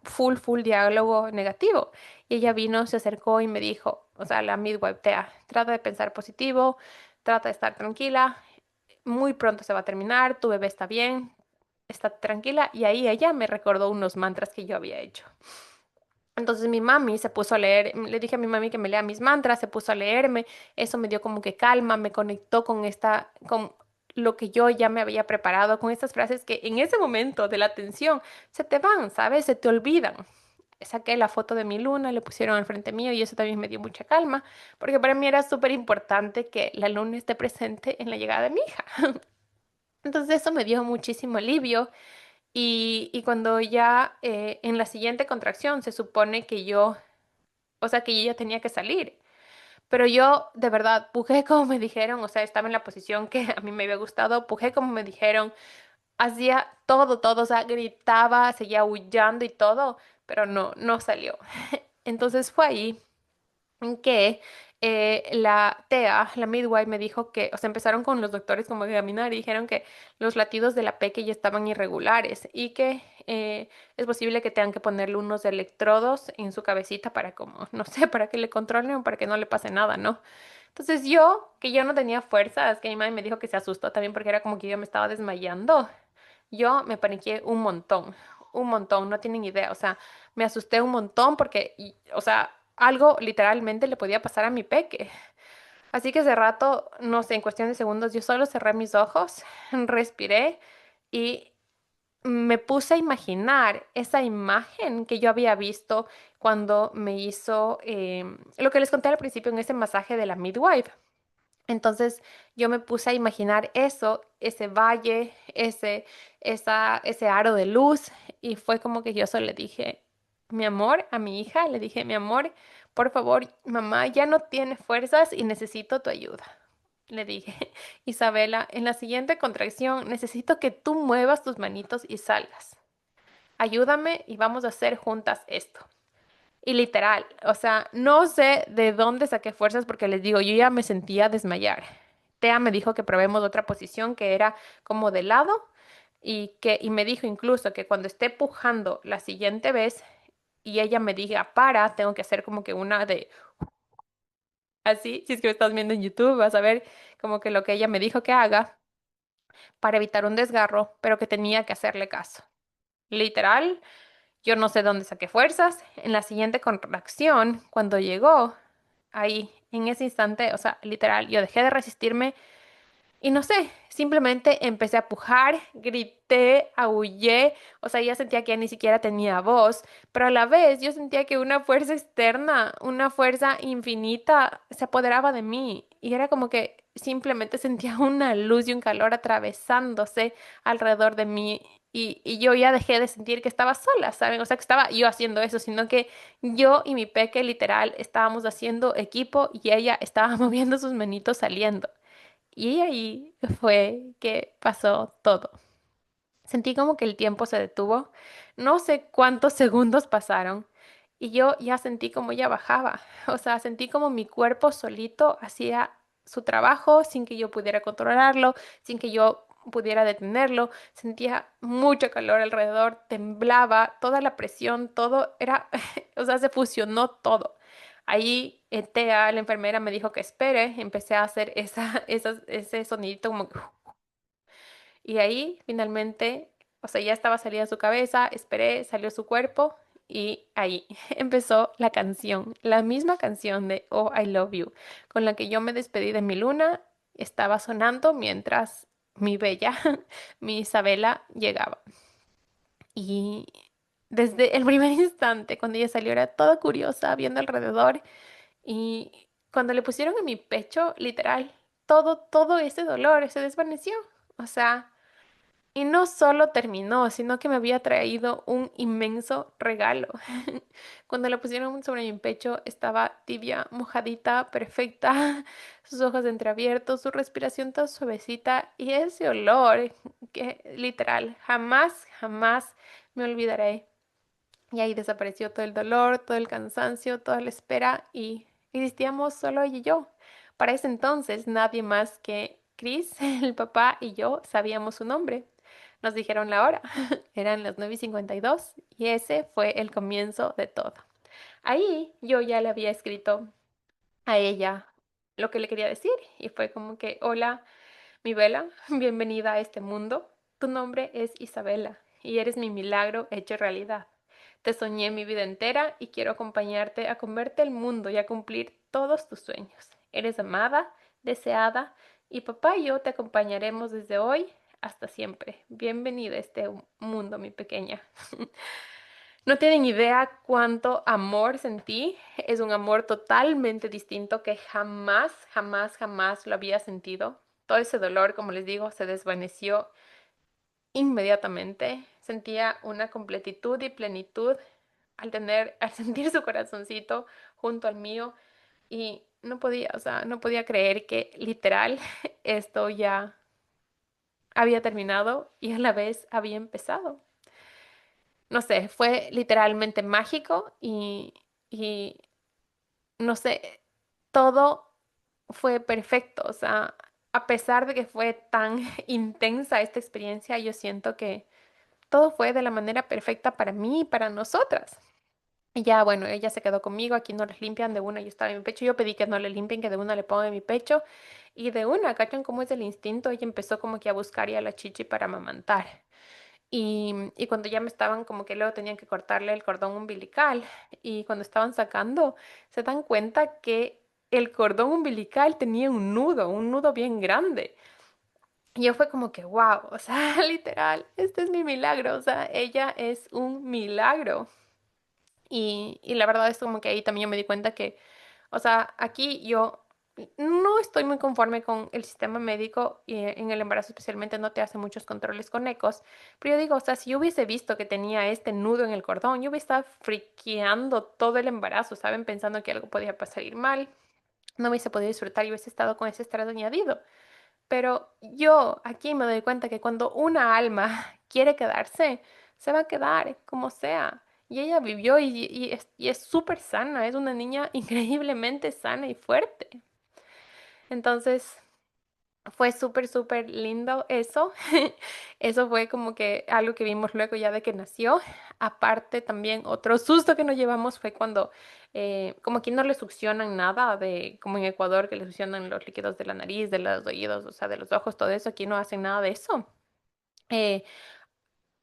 full diálogo negativo. Y ella vino, se acercó y me dijo, o sea, la midwife, Tea, trata de pensar positivo, trata de estar tranquila, muy pronto se va a terminar, tu bebé está bien, está tranquila. Y ahí ella me recordó unos mantras que yo había hecho. Entonces mi mami se puso a leer, le dije a mi mami que me lea mis mantras, se puso a leerme, eso me dio como que calma, me conectó con lo que yo ya me había preparado, con estas frases que en ese momento de la tensión se te van, ¿sabes? Se te olvidan. Saqué la foto de mi luna, le pusieron al frente mío y eso también me dio mucha calma, porque para mí era súper importante que la luna esté presente en la llegada de mi hija. Entonces eso me dio muchísimo alivio y cuando ya en la siguiente contracción se supone que yo, o sea, que yo ya tenía que salir. Pero yo de verdad pujé como me dijeron, o sea, estaba en la posición que a mí me había gustado, pujé como me dijeron, hacía todo, o sea, gritaba, seguía aullando y todo, pero no salió. Entonces fue ahí en que la TEA, la midwife, me dijo que, o sea, empezaron con los doctores como a examinar y dijeron que los latidos de la peque ya estaban irregulares y que es posible que tengan que ponerle unos electrodos en su cabecita para como, no sé, para que le controlen o para que no le pase nada, ¿no? Entonces yo, que yo no tenía fuerzas, que mi madre me dijo que se asustó también porque era como que yo me estaba desmayando, yo me paniqué un montón, no tienen idea, o sea, me asusté un montón porque, o sea, algo literalmente le podía pasar a mi peque. Así que ese rato, no sé, en cuestión de segundos, yo solo cerré mis ojos, respiré y me puse a imaginar esa imagen que yo había visto cuando me hizo lo que les conté al principio en ese masaje de la midwife. Entonces yo me puse a imaginar eso, ese valle, ese aro de luz, y fue como que yo solo le dije, mi amor, a mi hija, le dije, mi amor, por favor, mamá ya no tiene fuerzas y necesito tu ayuda. Le dije, Isabela, en la siguiente contracción necesito que tú muevas tus manitos y salgas. Ayúdame y vamos a hacer juntas esto. Y literal, o sea, no sé de dónde saqué fuerzas porque les digo, yo ya me sentía desmayar. Tea me dijo que probemos otra posición que era como de lado y me dijo incluso que cuando esté pujando la siguiente vez y ella me diga para, tengo que hacer como que una de así, si es que me estás viendo en YouTube, vas a ver como que lo que ella me dijo que haga para evitar un desgarro, pero que tenía que hacerle caso. Literal, yo no sé dónde saqué fuerzas. En la siguiente contracción, cuando llegó, ahí, en ese instante, o sea, literal, yo dejé de resistirme y no sé, simplemente empecé a pujar, grité, aullé, o sea, ya sentía que ya ni siquiera tenía voz, pero a la vez yo sentía que una fuerza externa, una fuerza infinita se apoderaba de mí y era como que simplemente sentía una luz y un calor atravesándose alrededor de mí y yo ya dejé de sentir que estaba sola, ¿saben? O sea, que estaba yo haciendo eso, sino que yo y mi peque literal estábamos haciendo equipo y ella estaba moviendo sus manitos saliendo. Y ahí fue que pasó todo. Sentí como que el tiempo se detuvo. No sé cuántos segundos pasaron. Y yo ya sentí como ella bajaba. O sea, sentí como mi cuerpo solito hacía su trabajo sin que yo pudiera controlarlo, sin que yo pudiera detenerlo. Sentía mucho calor alrededor, temblaba, toda la presión, todo era, o sea, se fusionó todo. Ahí Tea, la enfermera, me dijo que espere, empecé a hacer ese sonidito como que y ahí finalmente, o sea, ya estaba salida su cabeza, esperé, salió su cuerpo y ahí empezó la canción, la misma canción de Oh, I Love You, con la que yo me despedí de mi luna, estaba sonando mientras mi bella, mi Isabela, llegaba. Y desde el primer instante, cuando ella salió, era toda curiosa, viendo alrededor. Y cuando le pusieron en mi pecho, literal, todo ese dolor se desvaneció. O sea, y no solo terminó, sino que me había traído un inmenso regalo. Cuando la pusieron sobre mi pecho, estaba tibia, mojadita, perfecta, sus ojos entreabiertos, su respiración tan suavecita y ese olor que literal jamás me olvidaré. Y ahí desapareció todo el dolor, todo el cansancio, toda la espera y existíamos solo ella y yo. Para ese entonces nadie más que Chris, el papá y yo sabíamos su nombre. Nos dijeron la hora. Eran las 9:52 y ese fue el comienzo de todo. Ahí yo ya le había escrito a ella lo que le quería decir y fue como que, hola, mi vela, bienvenida a este mundo. Tu nombre es Isabela y eres mi milagro hecho realidad. Te soñé mi vida entera y quiero acompañarte a comerte el mundo y a cumplir todos tus sueños. Eres amada, deseada y papá y yo te acompañaremos desde hoy hasta siempre. Bienvenida a este mundo, mi pequeña. No tienen idea cuánto amor sentí. Es un amor totalmente distinto que jamás lo había sentido. Todo ese dolor, como les digo, se desvaneció inmediatamente. Sentía una completitud y plenitud al sentir su corazoncito junto al mío y no podía, o sea, no podía creer que literal esto ya había terminado y a la vez había empezado. No sé, fue literalmente mágico y no sé, todo fue perfecto. O sea, a pesar de que fue tan intensa esta experiencia, yo siento que todo fue de la manera perfecta para mí y para nosotras. Y ya, bueno, ella se quedó conmigo, aquí no les limpian de una, yo estaba en mi pecho, yo pedí que no le limpien, que de una le pongan en mi pecho, y de una, ¿cachan cómo es el instinto? Ella empezó como que a buscar ya la chichi para amamantar. Y cuando ya me estaban como que luego tenían que cortarle el cordón umbilical y cuando estaban sacando, se dan cuenta que el cordón umbilical tenía un nudo bien grande. Y yo fue como que, wow, o sea, literal, este es mi milagro, o sea, ella es un milagro. Y la verdad es como que ahí también yo me di cuenta que, o sea, aquí yo no estoy muy conforme con el sistema médico y en el embarazo especialmente no te hace muchos controles con ecos, pero yo digo, o sea, si yo hubiese visto que tenía este nudo en el cordón, yo hubiese estado friqueando todo el embarazo, ¿saben? Pensando que algo podía pasar ir mal, no hubiese podido disfrutar y hubiese estado con ese estrés añadido. Pero yo aquí me doy cuenta que cuando una alma quiere quedarse, se va a quedar como sea. Y ella vivió y es súper sana, es una niña increíblemente sana y fuerte. Entonces, fue súper lindo eso. Eso fue como que algo que vimos luego ya de que nació. Aparte, también otro susto que nos llevamos fue cuando, como aquí no le succionan nada, como en Ecuador, que le succionan los líquidos de la nariz, de los oídos, o sea, de los ojos, todo eso, aquí no hacen nada de eso. Eh,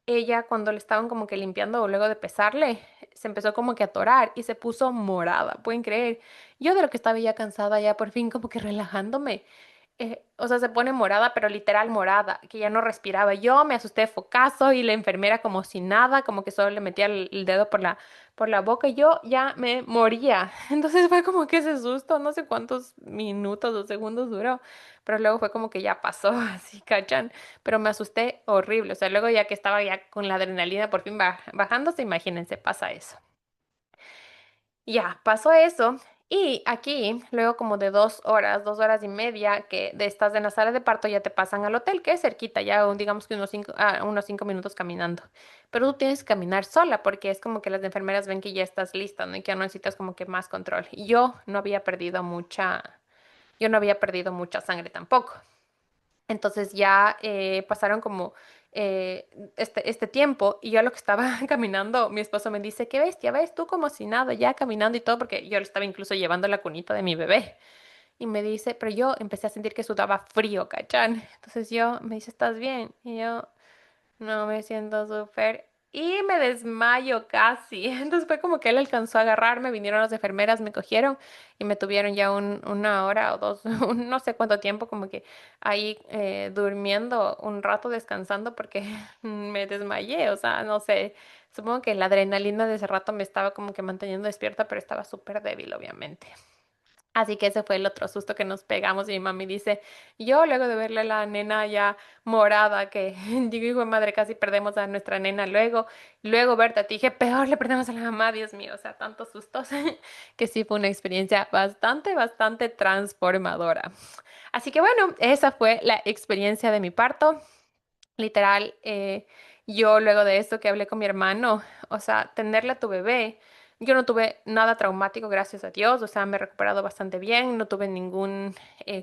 Ella cuando le estaban como que limpiando o luego de pesarle, se empezó como que a atorar y se puso morada, pueden creer. Yo de lo que estaba ya cansada, ya por fin como que relajándome o sea, se pone morada, pero literal morada, que ya no respiraba. Yo me asusté focazo y la enfermera como si nada, como que solo le metía el dedo por la boca y yo ya me moría. Entonces fue como que ese susto, no sé cuántos minutos o segundos duró, pero luego fue como que ya pasó, así, ¿cachan? Pero me asusté horrible. O sea, luego ya que estaba ya con la adrenalina por fin bajándose, imagínense, pasa eso. Ya, pasó eso. Y aquí, luego como de 2 horas, 2 horas y media, que de estas de la sala de parto ya te pasan al hotel, que es cerquita, ya digamos que unos 5 minutos caminando. Pero tú tienes que caminar sola porque es como que las enfermeras ven que ya estás lista, ¿no? Y que ya no necesitas como que más control. Y yo no había perdido mucha sangre tampoco. Entonces ya pasaron como este tiempo y yo lo que estaba caminando, mi esposo me dice, qué bestia, ves tú como si nada, ya caminando y todo, porque yo le estaba incluso llevando la cunita de mi bebé. Y me dice, pero yo empecé a sentir que sudaba frío, ¿cachán? Entonces me dice, ¿estás bien? Y yo, no, me siento súper. y me desmayo casi. Entonces fue como que él alcanzó a agarrarme, vinieron las enfermeras, me cogieron y me tuvieron ya una hora o dos, no sé cuánto tiempo, como que ahí durmiendo un rato, descansando porque me desmayé, o sea, no sé, supongo que la adrenalina de ese rato me estaba como que manteniendo despierta, pero estaba súper débil, obviamente. Así que ese fue el otro susto que nos pegamos y mi mami dice, yo luego de verle a la nena ya morada, que digo, hijo de madre, casi perdemos a nuestra nena luego verte a ti, dije, peor le perdemos a la mamá, Dios mío, o sea, tantos sustos, que sí fue una experiencia bastante transformadora. Así que bueno, esa fue la experiencia de mi parto. Literal, yo luego de esto que hablé con mi hermano, o sea, tenerle a tu bebé, yo no tuve nada traumático, gracias a Dios, o sea, me he recuperado bastante bien, no tuve ningún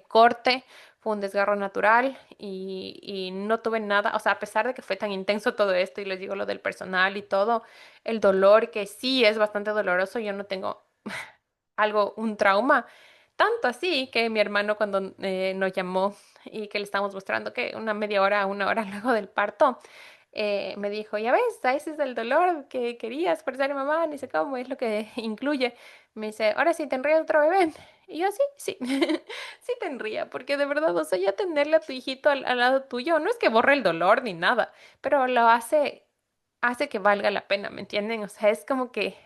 corte, fue un desgarro natural y no tuve nada, o sea, a pesar de que fue tan intenso todo esto y les digo lo del personal y todo, el dolor que sí es bastante doloroso, yo no tengo un trauma. Tanto así que mi hermano cuando nos llamó y que le estábamos mostrando que una media hora, una hora luego del parto, me dijo, ya ves, ese es el dolor que querías por ser mamá, ni sé cómo, es lo que incluye. Me dice, ahora sí tendría otro bebé. Y yo, sí, sí tendría, porque de verdad, o sea, ya tenerle a tu hijito al lado tuyo, no es que borre el dolor ni nada, pero hace que valga la pena, ¿me entienden? O sea, es como que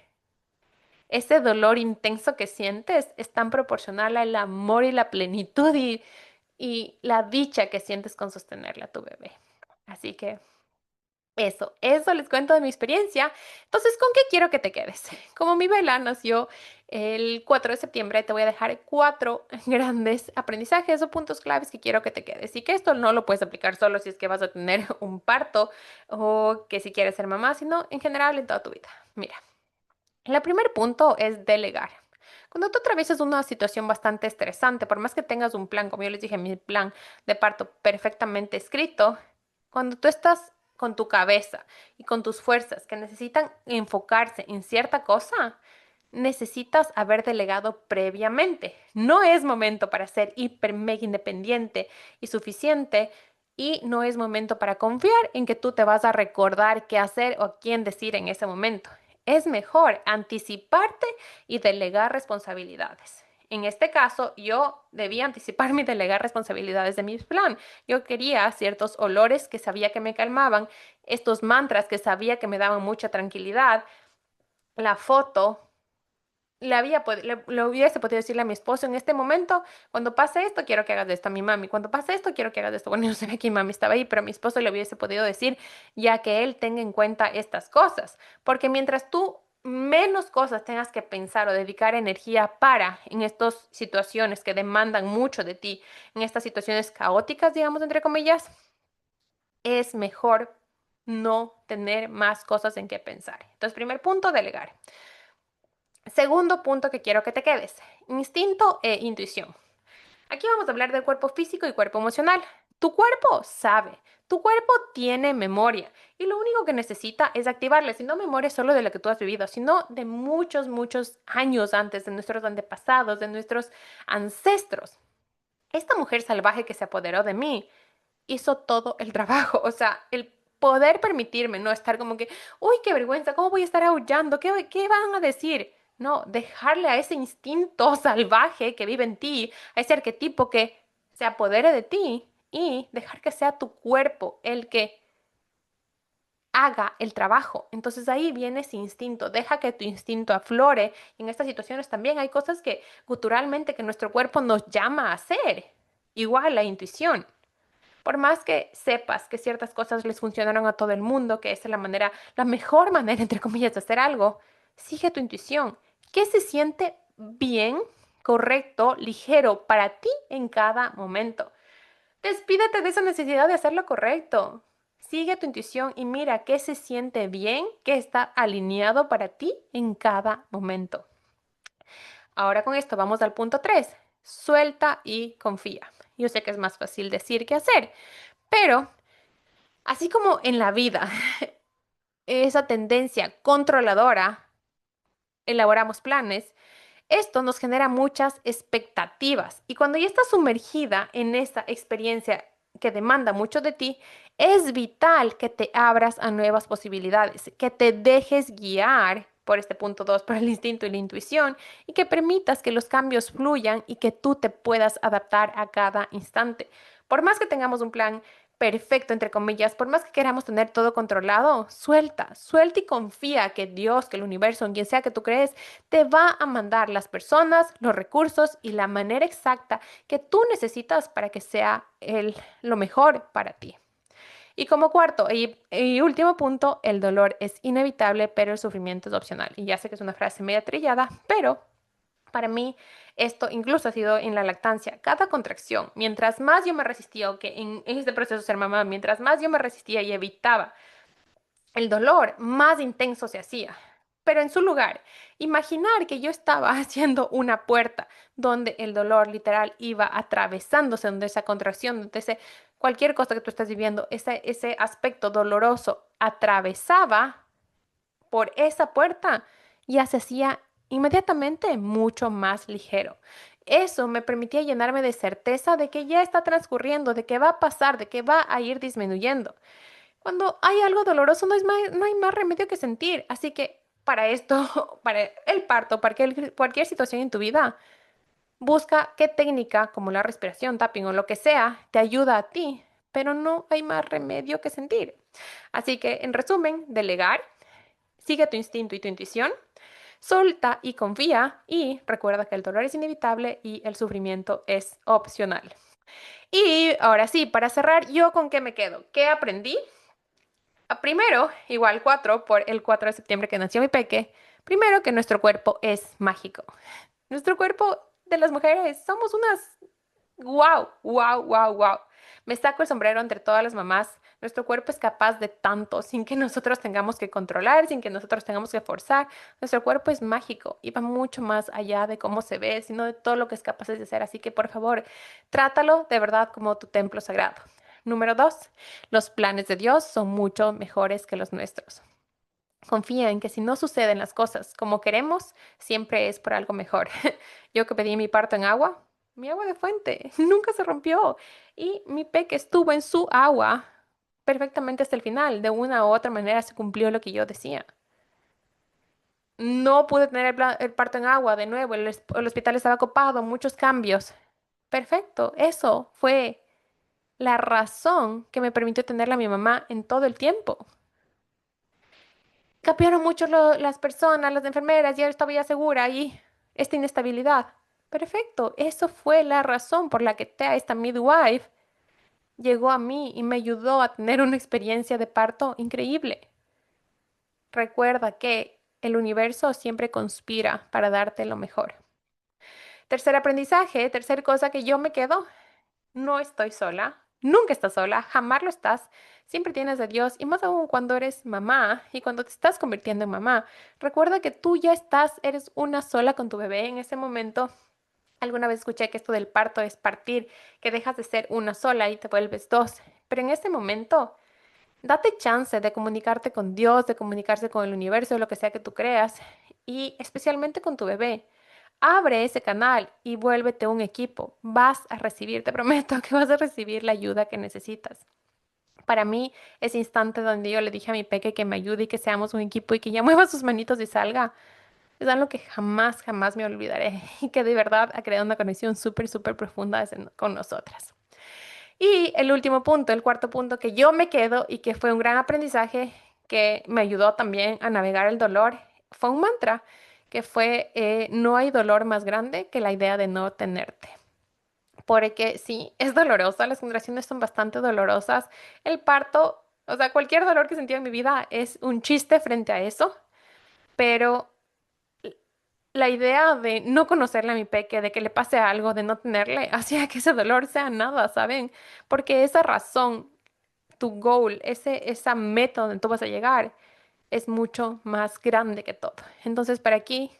ese dolor intenso que sientes es tan proporcional al amor y la plenitud y la dicha que sientes con sostenerla a tu bebé. Así que eso les cuento de mi experiencia. Entonces, ¿con qué quiero que te quedes? Como mi vela nació el 4 de septiembre, te voy a dejar cuatro grandes aprendizajes o puntos claves que quiero que te quedes. Y que esto no lo puedes aplicar solo si es que vas a tener un parto o que si quieres ser mamá, sino en general en toda tu vida. Mira. El primer punto es delegar. Cuando tú atraviesas una situación bastante estresante, por más que tengas un plan, como yo les dije, mi plan de parto perfectamente escrito, cuando tú estás con tu cabeza y con tus fuerzas que necesitan enfocarse en cierta cosa, necesitas haber delegado previamente. No es momento para ser hiper mega independiente y suficiente y no es momento para confiar en que tú te vas a recordar qué hacer o a quién decir en ese momento. Es mejor anticiparte y delegar responsabilidades. En este caso, yo debía anticiparme y delegar responsabilidades de mi plan. Yo quería ciertos olores que sabía que me calmaban, estos mantras que sabía que me daban mucha tranquilidad, la foto le hubiese podido decirle a mi esposo en este momento, cuando pase esto, quiero que hagas esto a mi mami, cuando pase esto, quiero que hagas esto. Bueno, yo no sabía que mi mami estaba ahí, pero a mi esposo le hubiese podido decir, ya que él tenga en cuenta estas cosas, porque mientras tú menos cosas tengas que pensar o dedicar energía para en estas situaciones que demandan mucho de ti, en estas situaciones caóticas, digamos, entre comillas, es mejor no tener más cosas en que pensar. Entonces, primer punto, delegar. Segundo punto que quiero que te quedes, instinto e intuición. Aquí vamos a hablar del cuerpo físico y cuerpo emocional. Tu cuerpo sabe, tu cuerpo tiene memoria y lo único que necesita es activarla, si no memoria solo de lo que tú has vivido, sino de muchos años antes, de nuestros antepasados, de nuestros ancestros. Esta mujer salvaje que se apoderó de mí hizo todo el trabajo, o sea, el poder permitirme no estar como que, uy, qué vergüenza, ¿cómo voy a estar aullando? ¿Qué van a decir? No, dejarle a ese instinto salvaje que vive en ti, a ese arquetipo que se apodere de ti y dejar que sea tu cuerpo el que haga el trabajo. Entonces ahí viene ese instinto, deja que tu instinto aflore. Y en estas situaciones también hay cosas que culturalmente que nuestro cuerpo nos llama a hacer. Igual la intuición. Por más que sepas que ciertas cosas les funcionaron a todo el mundo, que esa es la mejor manera, entre comillas, de hacer algo, sigue tu intuición. ¿Qué se siente bien, correcto, ligero para ti en cada momento? Despídete de esa necesidad de hacer lo correcto. Sigue tu intuición y mira qué se siente bien, qué está alineado para ti en cada momento. Ahora con esto vamos al punto 3. Suelta y confía. Yo sé que es más fácil decir que hacer, pero así como en la vida, esa tendencia controladora, elaboramos planes, esto nos genera muchas expectativas y cuando ya estás sumergida en esa experiencia que demanda mucho de ti, es vital que te abras a nuevas posibilidades, que te dejes guiar por este punto 2, por el instinto y la intuición, y que permitas que los cambios fluyan y que tú te puedas adaptar a cada instante. Por más que tengamos un plan perfecto, entre comillas, por más que queramos tener todo controlado, suelta, suelta y confía que Dios, que el universo, en quien sea que tú crees, te va a mandar las personas, los recursos y la manera exacta que tú necesitas para que sea lo mejor para ti. Y como cuarto y último punto, el dolor es inevitable, pero el sufrimiento es opcional. Y ya sé que es una frase media trillada, pero para mí esto incluso ha sido en la lactancia. Cada contracción, mientras más yo me resistía, o que en este proceso de ser mamá, mientras más yo me resistía y evitaba el dolor, más intenso se hacía. Pero en su lugar, imaginar que yo estaba haciendo una puerta donde el dolor literal iba atravesándose, donde esa contracción, donde cualquier cosa que tú estás viviendo, ese aspecto doloroso atravesaba por esa puerta, ya se hacía inmediatamente mucho más ligero. Eso me permitía llenarme de certeza de que ya está transcurriendo, de que va a pasar, de que va a ir disminuyendo. Cuando hay algo doloroso, no hay más remedio que sentir. Así que para esto, para el parto, para cualquier situación en tu vida, busca qué técnica, como la respiración, tapping o lo que sea, te ayuda a ti, pero no hay más remedio que sentir. Así que, en resumen, delegar, sigue tu instinto y tu intuición, solta y confía y recuerda que el dolor es inevitable y el sufrimiento es opcional. Y ahora sí, para cerrar, ¿yo con qué me quedo? ¿Qué aprendí? Primero, igual 4 por el 4 de septiembre que nació mi peque. Primero que nuestro cuerpo es mágico. Nuestro cuerpo de las mujeres somos unas wow, wow, wow, wow. Me saco el sombrero entre todas las mamás. Nuestro cuerpo es capaz de tanto sin que nosotros tengamos que controlar, sin que nosotros tengamos que forzar. Nuestro cuerpo es mágico y va mucho más allá de cómo se ve, sino de todo lo que es capaz de hacer. Así que por favor, trátalo de verdad como tu templo sagrado. Número 2, los planes de Dios son mucho mejores que los nuestros. Confía en que si no suceden las cosas como queremos, siempre es por algo mejor. Yo que pedí mi parto en agua, mi agua de fuente nunca se rompió y mi peque estuvo en su agua perfectamente hasta el final. De una u otra manera se cumplió lo que yo decía. No pude tener el parto en agua de nuevo, el hospital estaba copado, muchos cambios. Perfecto, eso fue la razón que me permitió tenerla a mi mamá en todo el tiempo. Cambiaron mucho las personas, las enfermeras, ya estaba ya segura y esta inestabilidad. Perfecto, eso fue la razón por la que Tea, esta midwife, llegó a mí y me ayudó a tener una experiencia de parto increíble. Recuerda que el universo siempre conspira para darte lo mejor. Tercer aprendizaje, tercer cosa que yo me quedo, no estoy sola, nunca estás sola, jamás lo estás. Siempre tienes a Dios y más aún cuando eres mamá y cuando te estás convirtiendo en mamá. Recuerda que tú ya estás, eres una sola con tu bebé en ese momento. Alguna vez escuché que esto del parto es partir, que dejas de ser una sola y te vuelves dos. Pero en este momento, date chance de comunicarte con Dios, de comunicarse con el universo, lo que sea que tú creas, y especialmente con tu bebé. Abre ese canal y vuélvete un equipo. Vas a recibir, te prometo que vas a recibir la ayuda que necesitas. Para mí, ese instante donde yo le dije a mi peque que me ayude y que seamos un equipo y que ya mueva sus manitos y salga, es algo que jamás, jamás me olvidaré y que de verdad ha creado una conexión súper, súper profunda con nosotras. Y el último punto, el cuarto punto que yo me quedo y que fue un gran aprendizaje que me ayudó también a navegar el dolor, fue un mantra que fue, no hay dolor más grande que la idea de no tenerte. Porque sí, es dolorosa, las contracciones son bastante dolorosas. El parto, o sea, cualquier dolor que sentí en mi vida es un chiste frente a eso, pero la idea de no conocerle a mi peque, de que le pase algo, de no tenerle, hacía que ese dolor sea nada, ¿saben? Porque esa razón, tu goal, esa meta donde tú vas a llegar, es mucho más grande que todo. Entonces, para aquí,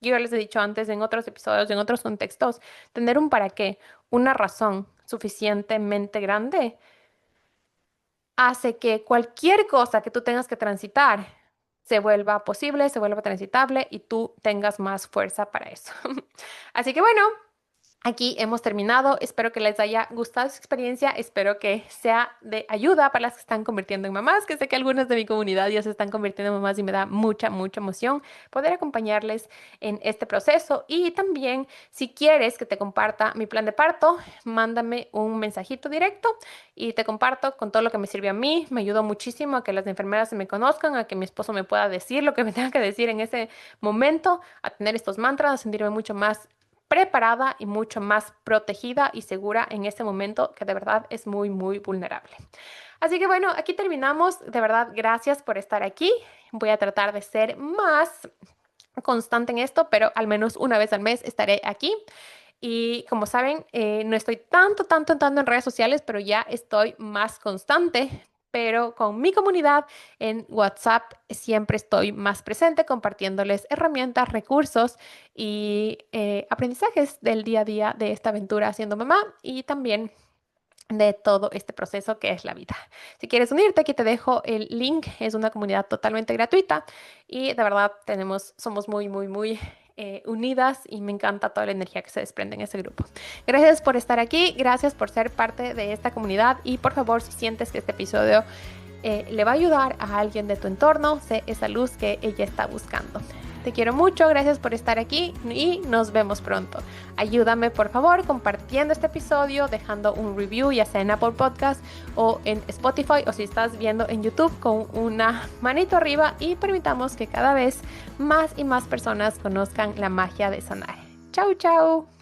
yo ya les he dicho antes en otros episodios, en otros contextos, tener un para qué, una razón suficientemente grande, hace que cualquier cosa que tú tengas que transitar se vuelva posible, se vuelva transitable y tú tengas más fuerza para eso. Así que bueno. Aquí hemos terminado. Espero que les haya gustado esta experiencia. Espero que sea de ayuda para las que están convirtiendo en mamás, que sé que algunas de mi comunidad ya se están convirtiendo en mamás y me da mucha, mucha emoción poder acompañarles en este proceso. Y también, si quieres que te comparta mi plan de parto, mándame un mensajito directo y te comparto con todo lo que me sirvió a mí. Me ayudó muchísimo a que las enfermeras se me conozcan, a que mi esposo me pueda decir lo que me tenga que decir en ese momento, a tener estos mantras, a sentirme mucho más preparada y mucho más protegida y segura en este momento que de verdad es muy, muy vulnerable. Así que bueno, aquí terminamos. De verdad, gracias por estar aquí. Voy a tratar de ser más constante en esto, pero al menos una vez al mes estaré aquí. Y como saben, no estoy tanto en redes sociales, pero ya estoy más constante. Pero con mi comunidad en WhatsApp siempre estoy más presente compartiéndoles herramientas, recursos y aprendizajes del día a día de esta aventura siendo mamá y también de todo este proceso que es la vida. Si quieres unirte, aquí te dejo el link. Es una comunidad totalmente gratuita y de verdad somos muy unidas y me encanta toda la energía que se desprende en ese grupo. Gracias por estar aquí, gracias por ser parte de esta comunidad y por favor, si sientes que este episodio le va a ayudar a alguien de tu entorno, sé esa luz que ella está buscando. Te quiero mucho, gracias por estar aquí y nos vemos pronto. Ayúdame por favor compartiendo este episodio, dejando un review ya sea en Apple Podcast o en Spotify o si estás viendo en YouTube con una manito arriba y permitamos que cada vez más y más personas conozcan la magia de sanar. Chau, chau.